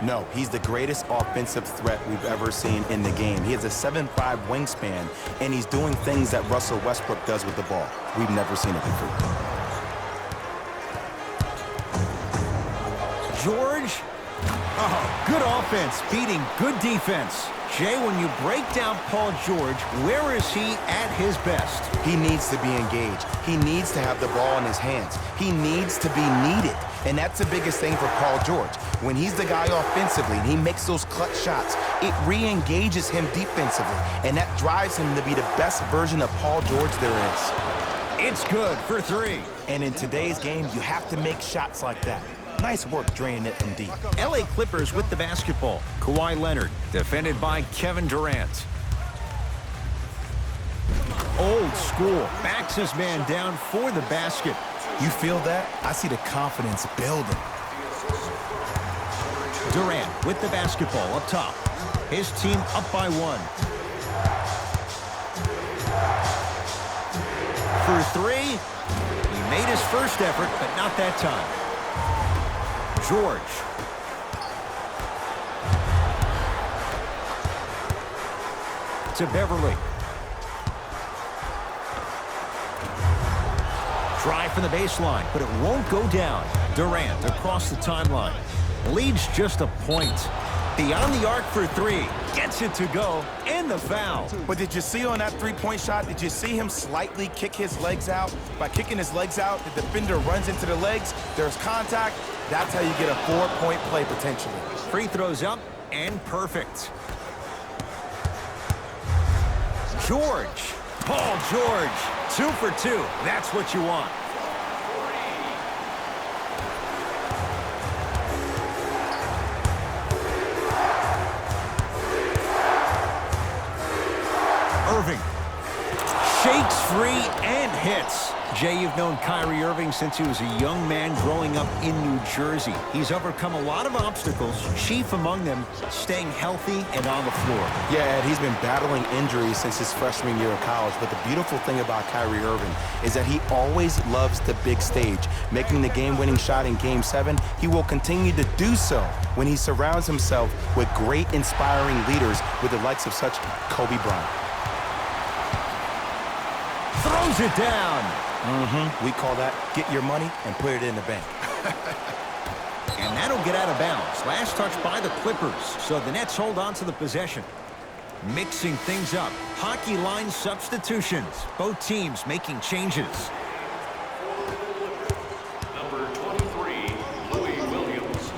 No, he's the greatest offensive threat we've ever seen in the game. He has a 7'5" wingspan, and he's doing things that Russell Westbrook does with the ball. We've never seen it before. George. Oh, good offense beating good defense. Jay, when you break down Paul George, where is he at his best? He needs to be engaged. He needs to have the ball in his hands. He needs to be needed. And that's the biggest thing for Paul George. When he's the guy offensively and he makes those clutch shots, it re-engages him defensively. And that drives him to be the best version of Paul George there is. It's good for three. And in today's game, you have to make shots like that. Nice work draining it from deep. LA Clippers with the basketball. Kawhi Leonard, defended by Kevin Durant. Old school, backs his man down for the basket. You feel that? I see the confidence building. Durant with the basketball up top. His team up by 1. For three. He made his first effort, but not that time. George. To Beverly. Drive from the baseline, but it won't go down. Durant across the timeline. Leads just a point. Beyond the arc for three. Gets it to go. And the foul. But did you see on that three-point shot, did you see him slightly kick his legs out? By kicking his legs out, the defender runs into the legs. There's contact. That's how you get a 4-point play potentially. Free throws up and perfect. George. Paul George. 2 for 2. That's what you want. Irving. Shakes free and hits. Jay, you've known Kyrie Irving since he was a young man growing up in New Jersey. He's overcome a lot of obstacles, chief among them staying healthy and on the floor. Yeah, Ed, he's been battling injuries since his freshman year of college, but the beautiful thing about Kyrie Irving is that he always loves the big stage. Making the game-winning shot in Game 7, he will continue to do so when he surrounds himself with great, inspiring leaders with the likes of such Kobe Bryant. Throws it down. We call that get your money and put it in the bank. And that'll get out of bounds. Last touch by the Clippers. So the Nets hold on to the possession. Mixing things up. Hockey line substitutions. Both teams making changes. Number 23, Louis Williams.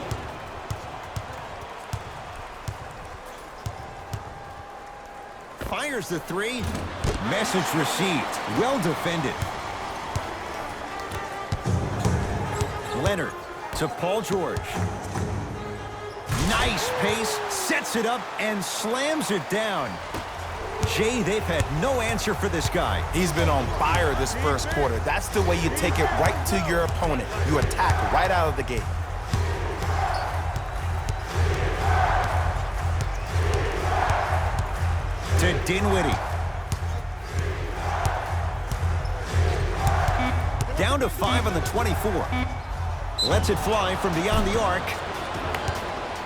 Fires the three. Message received. Well defended. Leonard to Paul George. Nice pace, sets it up, and slams it down. Jay, they've had no answer for this guy. He's been on fire this first quarter. That's the way you take it right to your opponent. You attack right out of the gate. To Dinwiddie. Down to 5 on the 24. Lets it fly from beyond the arc.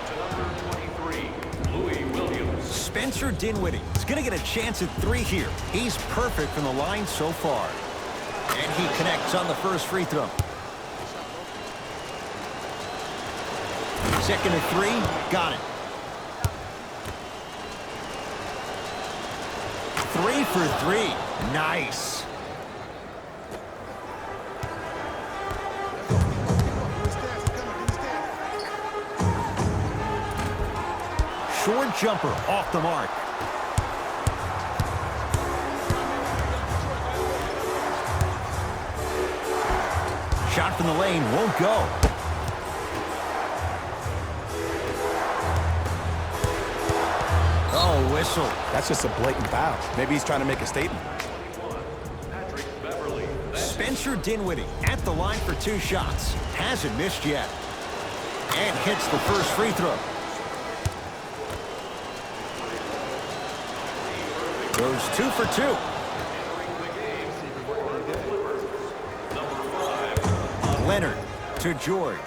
To number 23, Louis Williams. Spencer Dinwiddie is going to get a chance at 3 here. He's perfect from the line so far. And he connects on the first free throw. Second and 3, got it. 3 for 3, nice. Short jumper off the mark. Shot from the lane won't go. Oh, whistle. That's just a blatant foul. Maybe he's trying to make a statement. Patrick Beverly. Spencer Dinwiddie at the line for 2 shots. Hasn't missed yet. And hits the first free throw. Goes 2 for 2. Leonard to George.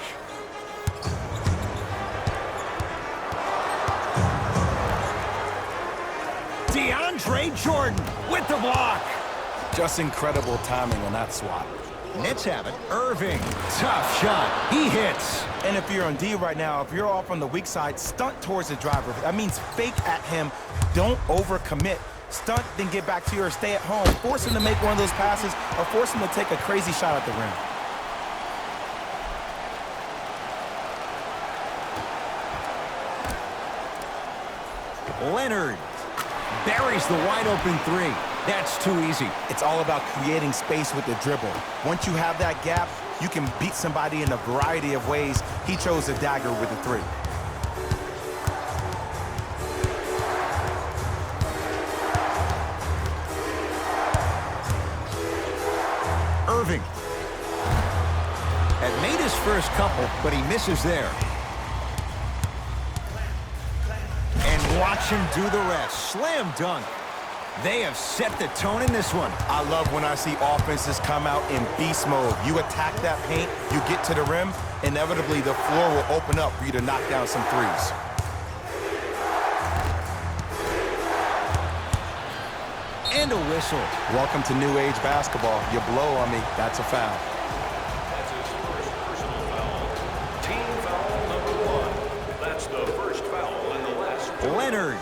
Trey Jordan with the block. Just incredible timing on that swat. Nets have it. Irving, tough shot. He hits. And if you're on D right now, if you're off on the weak side, stunt towards the driver. That means fake at him. Don't overcommit. Stunt, then get back to your stay at home. Force him to make one of those passes or force him to take a crazy shot at the rim. Leonard buries the wide open three. That's too easy. It's all about creating space with the dribble. Once you have that gap, you can beat somebody in a variety of ways. He chose a dagger with the three. Irving had made his first couple, but he misses there. And watch him do the rest. Slam dunk. They have set the tone in this one. I love when I see offenses come out in beast mode. You attack that paint, you get to the rim, inevitably the floor will open up for you to knock down some threes. And a whistle. Welcome to new age basketball. You blow on me, that's a foul. That's his first personal foul. Team foul number 1. That's the first foul in the last. Leonard.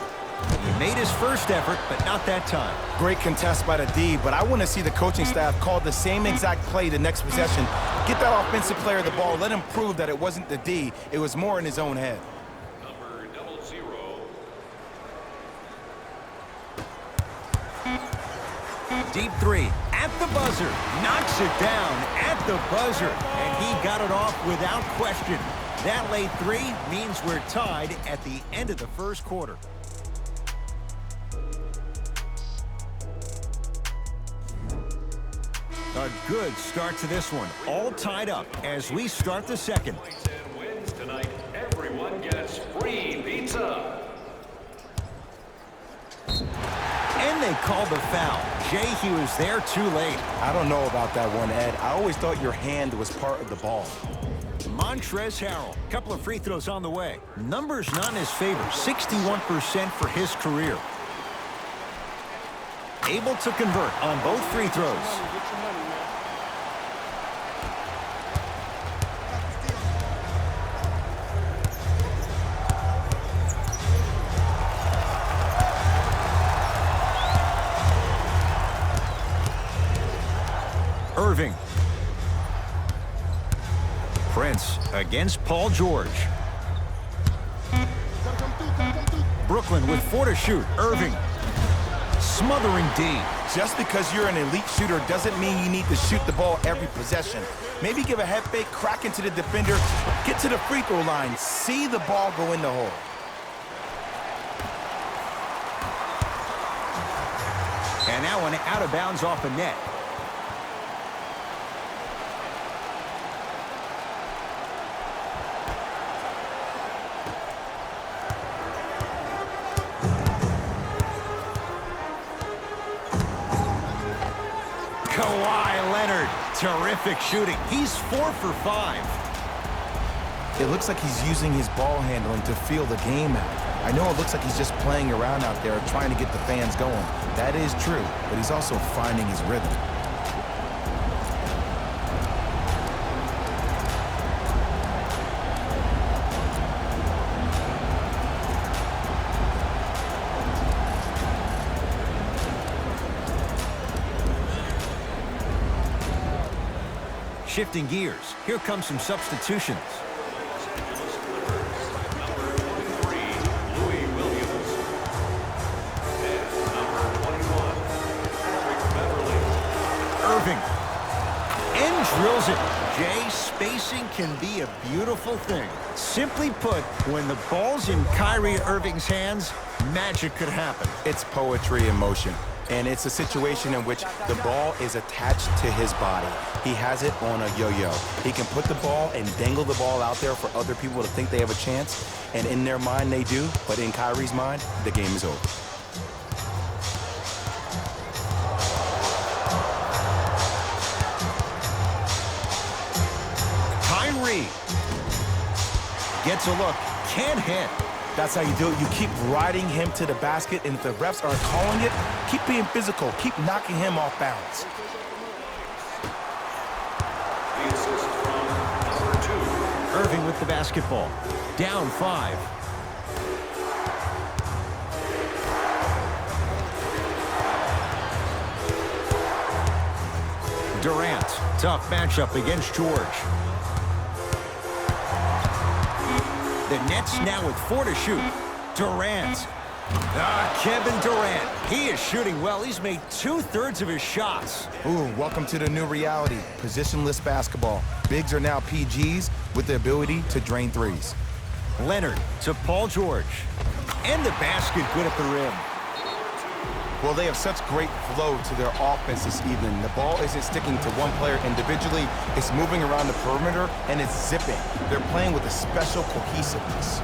He made his first effort, but not that time. Great contest by the D, but I want to see the coaching staff call the same exact play the next possession. Get that offensive player the ball. Let him prove that it wasn't the D. It was more in his own head. Number 00. Deep three at the buzzer. Knocks it down at the buzzer. And he got it off without question. That late three means we're tied at the end of the first quarter. A good start to this one. All tied up as we start the second. Points and wins tonight. Everyone gets free pizza. And they called the foul. Jay, he was there too late. I don't know about that one, Ed. I always thought your hand was part of the ball. Montrezl Harrell, couple of free throws on the way. Numbers not in his favor, 61% for his career. Able to convert on both free throws. Irving. Prince against Paul George. Brooklyn with 4 to shoot. Irving smothering D. Just because you're an elite shooter doesn't mean you need to shoot the ball every possession. Maybe give a head fake, crack into the defender, get to the free throw line, see the ball go in the hole. And that one out of bounds off the net. Kawhi Leonard, terrific shooting. He's 4 for 5. It looks like he's using his ball handling to feel the game out. I know it looks like he's just playing around out there trying to get the fans going. That is true, but he's also finding his rhythm. Shifting gears, here comes some substitutions. Number 23, Louis Williams. And number 21, Patrick Beverly. Irving. And drills it. Jay, spacing can be a beautiful thing. Simply put, when the ball's in Kyrie Irving's hands, magic could happen. It's poetry in motion. And it's a situation in which the ball is attached to his body. He has it on a yo-yo. He can put the ball and dangle the ball out there for other people to think they have a chance. And in their mind, they do. But in Kyrie's mind, the game is over. Kyrie gets a look. Can't hit. That's how you do it. You keep riding him to the basket, and if the refs aren't calling it, keep being physical. Keep knocking him off balance. The assist from number 2. Irving with the basketball. Down 5. Durant, tough matchup against George. The Nets now with 4 to shoot. Durant. Kevin Durant. He is shooting well. He's made 2/3 of his shots. Ooh, welcome to the new reality. Positionless basketball. Bigs are now PGs with the ability to drain threes. Leonard to Paul George. And the basket good at the rim. Well, they have such great flow to their offense this evening. The ball isn't sticking to one player individually. It's moving around the perimeter, and it's zipping. They're playing with a special cohesiveness.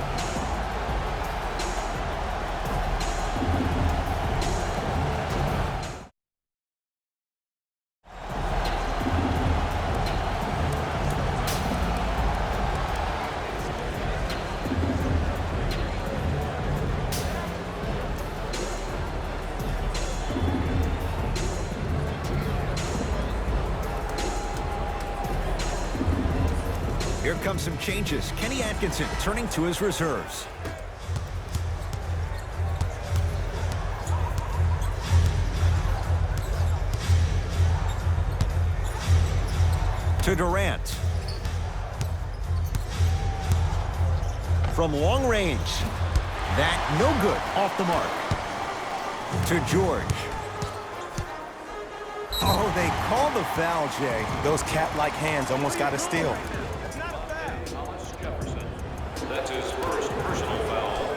Here come some changes. Kenny Atkinson turning to his reserves. To Durant. From long range. That no good. Off the mark. To George. Oh, they call the foul, Jay. Those cat-like hands almost got a steal. Thomas Jefferson. That's his first personal foul.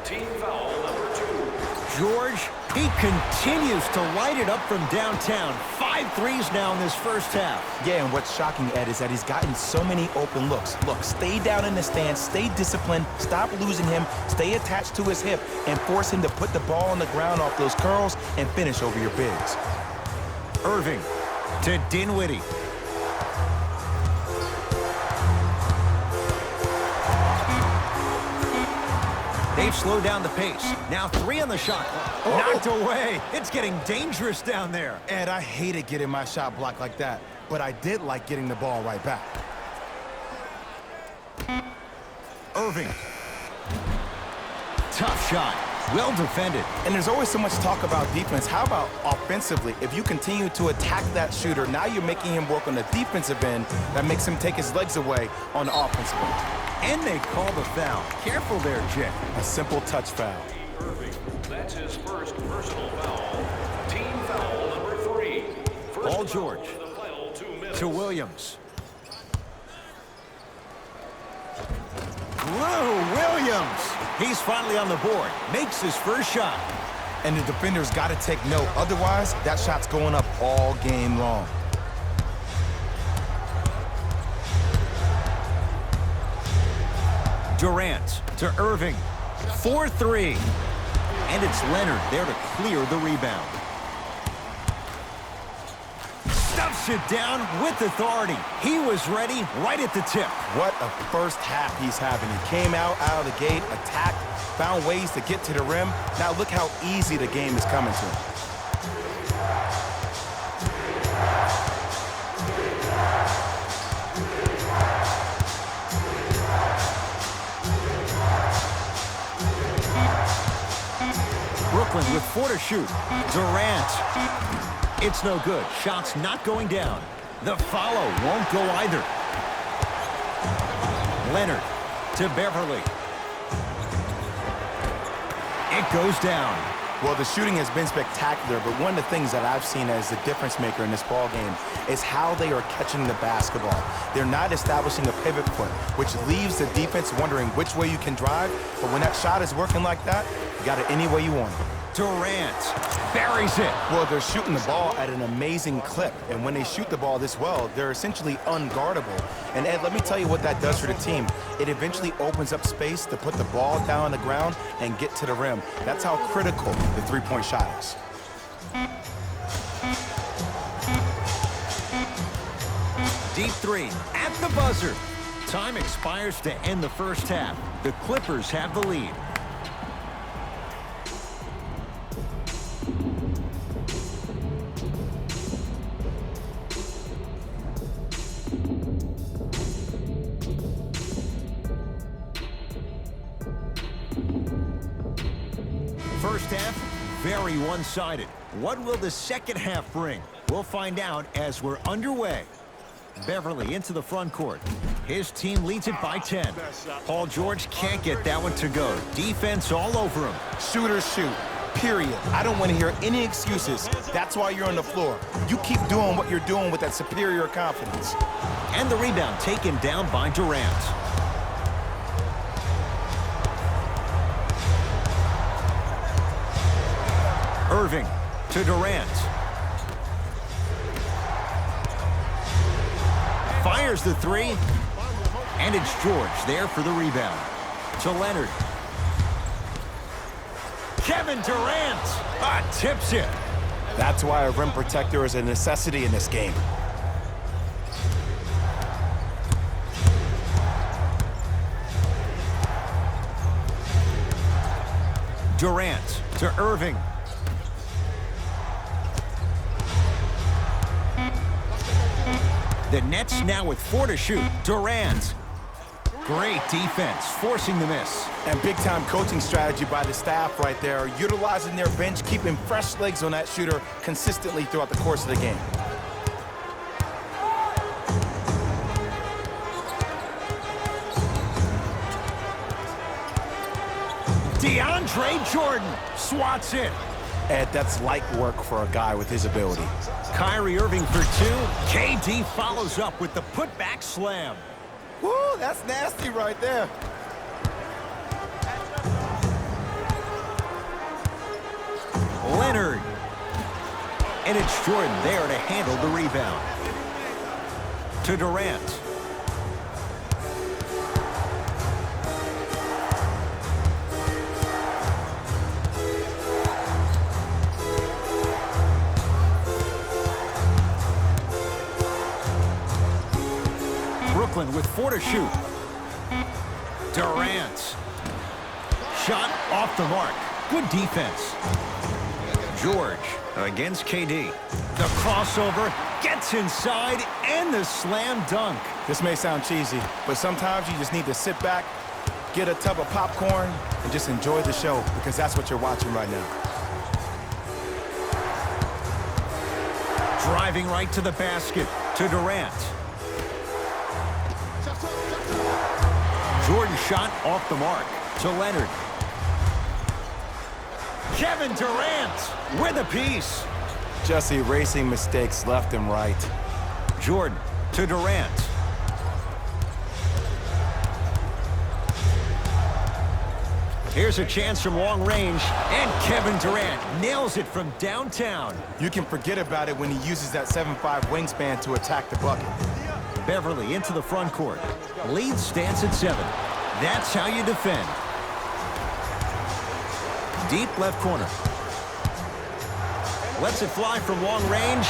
Team foul number 2. George, he continues to light it up from downtown. 5 threes now in this first half. Yeah, and what's shocking, Ed, is that he's gotten so many open looks. Look, stay down in the stands, stay disciplined, stop losing him, stay attached to his hip, and force him to put the ball on the ground off those curls and finish over your bigs. Irving to Dinwiddie. They've slowed down the pace. Now 3 on the shot clock. Knocked away. It's getting dangerous down there. Ed, I hated getting my shot blocked like that, but I did like getting the ball right back. Irving. Tough shot. Well defended. And there's always so much talk about defense. How about offensively? If you continue to attack that shooter, now you're making him work on the defensive end. That makes him take his legs away on the offensive end. And they call the foul. Careful there, Jay. A simple touch foul. Irving. That's his first personal foul. Team foul number 3. First Paul foul George. in the final 2 minutes. To Williams. Lou Williams. He's finally on the board. Makes his first shot. And the defender's got to take note. Otherwise, that shot's going up all game long. Durant to Irving. 4-3. And it's Leonard there to clear the rebound. Stuffs it down with authority. He was ready right at the tip. What a first half he's having. He came out of the gate, attacked, found ways to get to the rim. Now look how easy the game is coming to him. Brooklyn with 4 to shoot. Durant. It's no good. Shots not going down. The follow won't go either. Leonard to Beverly. It goes down. Well, the shooting has been spectacular, but one of the things that I've seen as the difference maker in this ball game is how they are catching the basketball. They're not establishing a pivot foot, which leaves the defense wondering which way you can drive, but when that shot is working like that, you got it any way you want it. Durant buries it. Well, they're shooting the ball at an amazing clip, and when they shoot the ball this well, they're essentially unguardable. And Ed, let me tell you what that does for the team. It eventually opens up space to put the ball down on the ground and get to the rim. That's how critical the three-point shot is. Deep 3 at the buzzer. Time expires to end the first half. The Clippers have the lead. First half, very one-sided. What will the second half bring? We'll find out as we're underway. Beverly into the front court. His team leads it by 10. Paul George can't get that one to go. Defense all over him. Shooters shoot, period. I don't want to hear any excuses. That's why you're on the floor. You keep doing what you're doing with that superior confidence. And the rebound taken down by Durant. Irving to Durant. Fires the three. And it's George there for the rebound. To Leonard. Kevin Durant tips it. That's why a rim protector is a necessity in this game. Durant to Irving. The Nets now with 4 to shoot. Durant. Great defense, forcing the miss. And big-time coaching strategy by the staff right there, utilizing their bench, keeping fresh legs on that shooter consistently throughout the course of the game. DeAndre Jordan swats it. Ed, that's light work for a guy with his ability. Kyrie Irving for 2. KD follows up with the putback slam. Woo, that's nasty right there. Leonard. And it's Jordan there to handle the rebound. To Durant. Brooklyn with 4 to shoot. Durant. Shot off the mark. Good defense. George against KD. The crossover gets inside and the slam dunk. This may sound cheesy, but sometimes you just need to sit back, get a tub of popcorn, and just enjoy the show, because that's what you're watching right now. Driving right to the basket. To Durant. Jordan shot off the mark. To Leonard. Kevin Durant with a piece. Just erasing mistakes left and right. Jordan to Durant. Here's a chance from long range, and Kevin Durant nails it from downtown. You can forget about it when he uses that 7'5" wingspan to attack the bucket. Beverly into the front court. Lead stands at 7. That's how you defend. Deep left corner. Lets it fly from long range.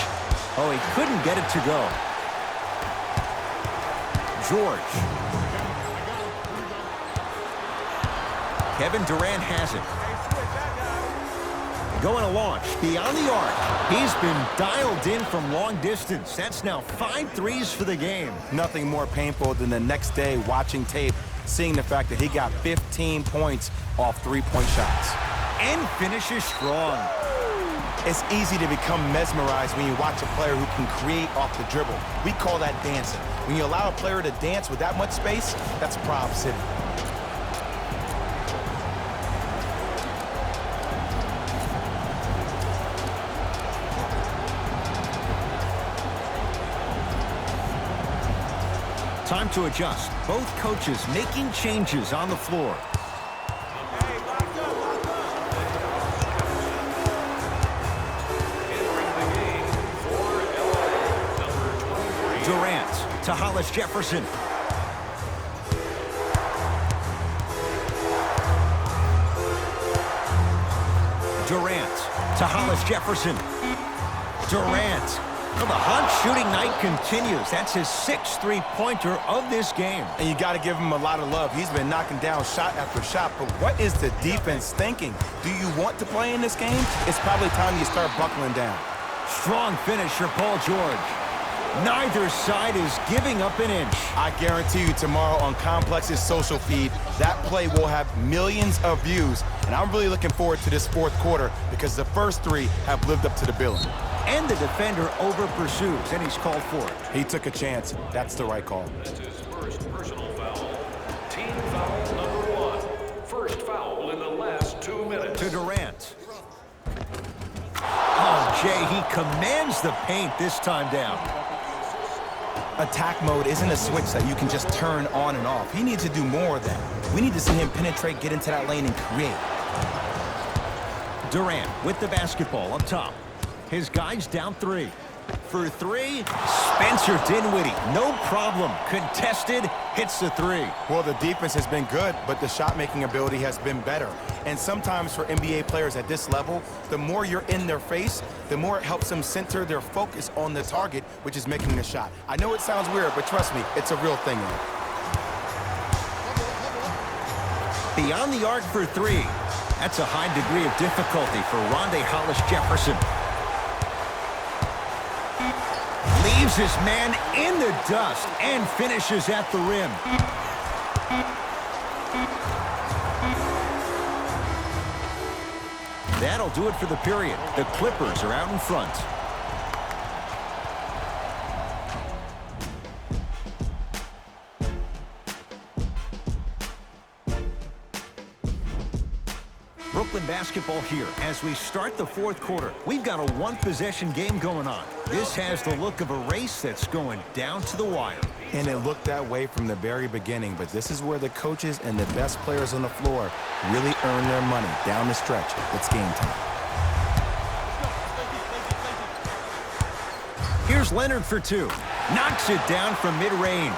Oh, he couldn't get it to go. George. Kevin Durant has it. Going to launch beyond the arc. He's been dialed in from long distance. That's now 5 threes for the game. Nothing more painful than the next day watching tape, seeing the fact that he got 15 points off 3-point shots. And finishes strong. It's easy to become mesmerized when you watch a player who can create off the dribble. We call that dancing. When you allow a player to dance with that much space, that's Prob City. Time to adjust. Both coaches making changes on the floor. Durant to Hollis Jefferson. Durant to Hollis Jefferson. Durant. Well, the hot shooting night continues. That's his 6th three-pointer of this game. And you got to give him a lot of love. He's been knocking down shot after shot. But what is the defense thinking? Do you want to play in this game? It's probably time you start buckling down. Strong finish for Paul George. Neither side is giving up an inch. I guarantee you tomorrow on Complex's social feed, that play will have millions of views. And I'm really looking forward to this fourth quarter because the first three have lived up to the billing. And the defender over-pursues, and he's called for it. He took a chance. That's the right call. That's his first personal foul. Team foul number 1. First foul in the last 2 minutes. To Durant. Oh, Jay, he commands the paint this time down. Attack mode isn't a switch that you can just turn on and off. He needs to do more of that. We need to see him penetrate, get into that lane, and create. Durant with the basketball up top. His guys down 3. For 3, Spencer Dinwiddie. No problem. Contested, hits the 3. Well, the defense has been good, but the shot-making ability has been better. And sometimes for NBA players at this level, the more you're in their face, the more it helps them center their focus on the target, which is making the shot. I know it sounds weird, but trust me, it's a real thing. Beyond the arc for 3. That's a high degree of difficulty for Rondae Hollis-Jefferson. Leaves his man in the dust and finishes at the rim. That'll do it for the period. The Clippers are out in front. Brooklyn basketball here as we start the fourth quarter. We've got a one-possession game going on. This has the look of a race that's going down to the wire. And it looked that way from the very beginning, but this is where the coaches and the best players on the floor really earn their money down the stretch. It's game time. Here's Leonard for 2. Knocks it down from mid-range.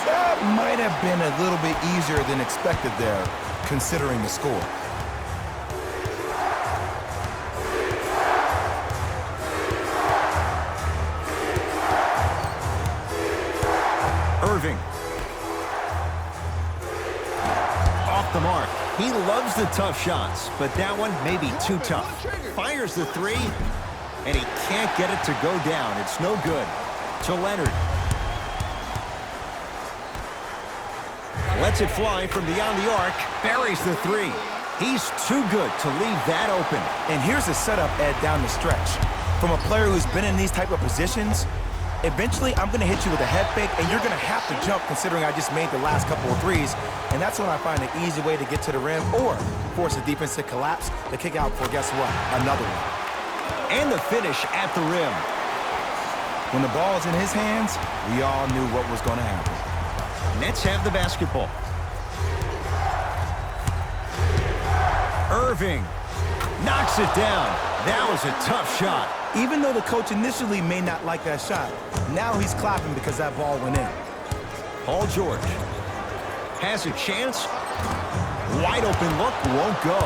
That might have been a little bit easier than expected there, considering the score. Irving. Off the mark. He loves the tough shots, but that one may be too tough. Fires the 3, and he can't get it to go down. It's no good. To Leonard. Lets it fly from beyond the arc. Buries the 3. He's too good to leave that open. And here's the setup, Ed, down the stretch. From a player who's been in these type of positions, eventually I'm going to hit you with a head fake, and you're going to have to jump considering I just made the last couple of threes. And that's when I find an easy way to get to the rim or force the defense to collapse to kick out for, guess what, another one. And the finish at the rim. When the ball's in his hands, we all knew what was going to happen. Nets have the basketball. Irving knocks it down. That was a tough shot. Even though the coach initially may not like that shot, now he's clapping because that ball went in. Paul George has a chance. Wide open look, won't go.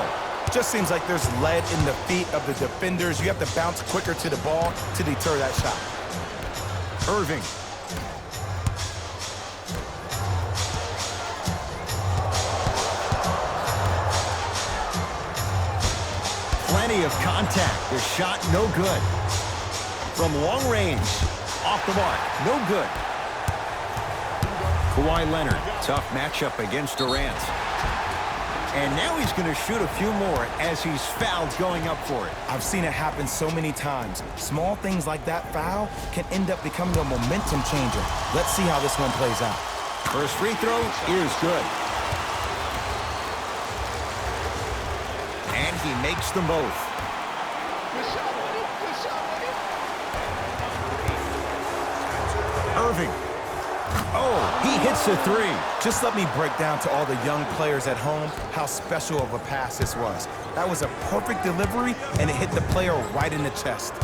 Just seems like there's lead in the feet of the defenders. You have to bounce quicker to the ball to deter that shot. Irving. Plenty of contact. The shot no good. From long range. Off the mark. No good. Kawhi Leonard. Tough matchup against Durant. And now he's going to shoot a few more as he's fouled going up for it. I've seen it happen so many times. Small things like that foul can end up becoming a momentum changer. Let's see how this one plays out. First free throw is good. And he makes them both. Irving. Oh, he hits the 3. Just let me break down to all the young players at home how special of a pass this was. That was a perfect delivery, and it hit the player right in the chest.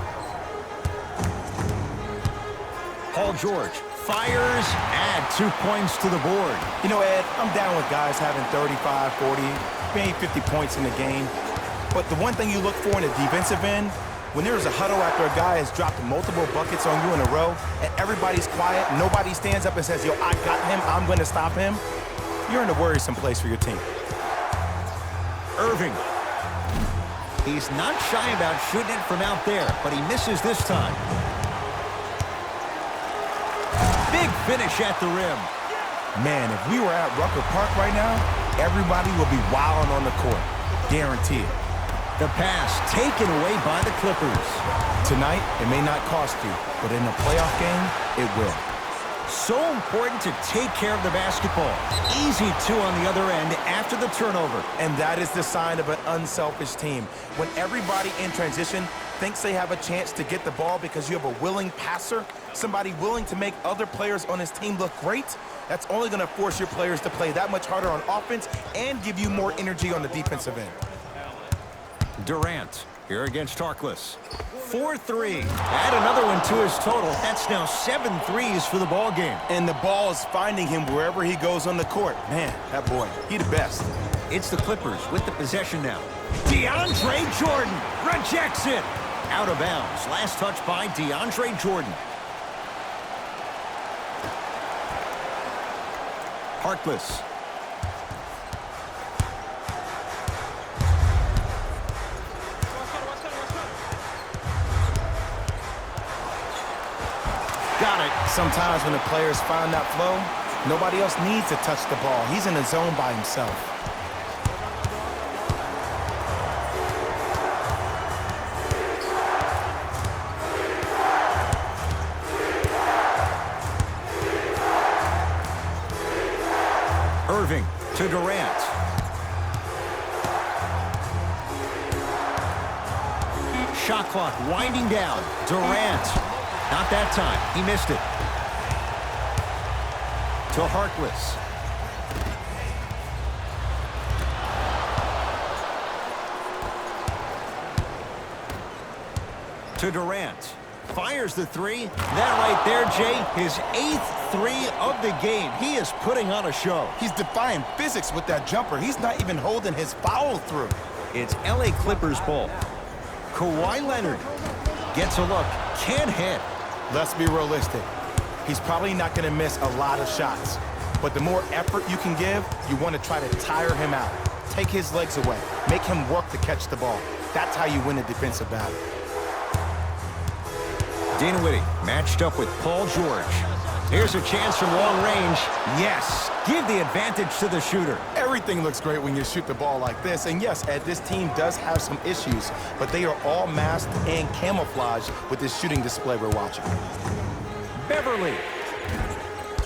Paul George fires, add 2 points to the board. You know, Ed, I'm down with guys having 35, 40, maybe 50 points in the game. But the one thing you look for in a defensive end, when there's a huddle after a guy has dropped multiple buckets on you in a row, and everybody's quiet, nobody stands up and says, yo, I got him, I'm going to stop him, you're in a worrisome place for your team. Irving. He's not shy about shooting it from out there, but he misses this time. finish at the rim. Man, if we were at Rucker Park right now, everybody would be wilding on the court. Guaranteed. The pass taken away by the Clippers. Tonight, it may not cost you, but in a playoff game, it will. So important to take care of the basketball. Easy two on the other end after the turnover. And that is the sign of an unselfish team. When everybody in transition thinks they have a chance to get the ball because you have a willing passer, somebody willing to make other players on his team look great, that's only going to force your players to play that much harder on offense and give you more energy on the defensive end. Durant here against Harkless. 4-3. Add another one to his total. That's now 7 threes for the ball game. And the ball is finding him wherever he goes on the court. Man, that boy, he the best. It's the Clippers with the possession now. DeAndre Jordan rejects it. Out of bounds. Last touch by DeAndre Jordan. Harkless. Got it. Sometimes when the players find that flow, nobody else needs to touch the ball. He's in the zone by himself. Irving to Durant. Shot clock winding down. Durant. Not that time. He missed it. To Harkless. To Durant. Fires the three. That right there, Jay, his 8th three of the game. He is putting on a show. He's defying physics with that jumper. He's not even holding his foul through. It's LA Clippers ball. Kawhi Leonard gets a look. Can't hit. Let's be realistic. He's probably not going to miss a lot of shots. But the more effort you can give, you want to try to tire him out. Take his legs away. Make him work to catch the ball. That's how you win a defensive battle. Dinwiddie matched up with Paul George. Here's a chance from long range. Yes, give the advantage to the shooter. Everything looks great when you shoot the ball like this. And yes, Ed, this team does have some issues, but they are all masked and camouflaged with this shooting display we're watching. Beverly.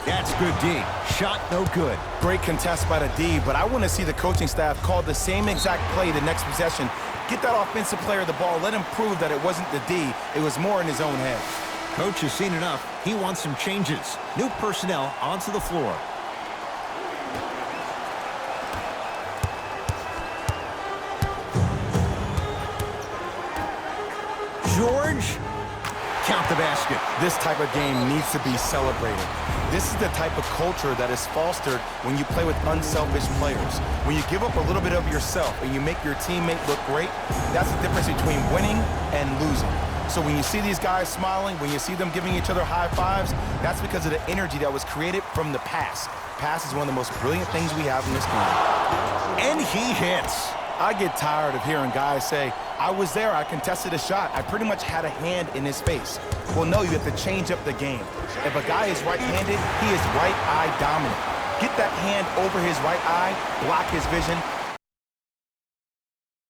That's good D. Shot no good. Great contest by the D, but I want to see the coaching staff call the same exact play the next possession. Get that offensive player the ball. Let him prove that it wasn't the D. It was more in his own head. Coach has seen enough. He wants some changes. New personnel onto the floor. George. Count the basket. This type of game needs to be celebrated. This is the type of culture that is fostered when you play with unselfish players. When you give up a little bit of yourself and you make your teammate look great, that's the difference between winning and losing. So when you see these guys smiling, when you see them giving each other high fives, that's because of the energy that was created from the pass. Pass is one of the most brilliant things we have in this game. And he hits. I get tired of hearing guys say, I was there, I contested a shot, I pretty much had a hand in his face. Well, no, you have to change up the game. If a guy is right-handed, he is right-eye dominant. Get that hand over his right eye, block his vision,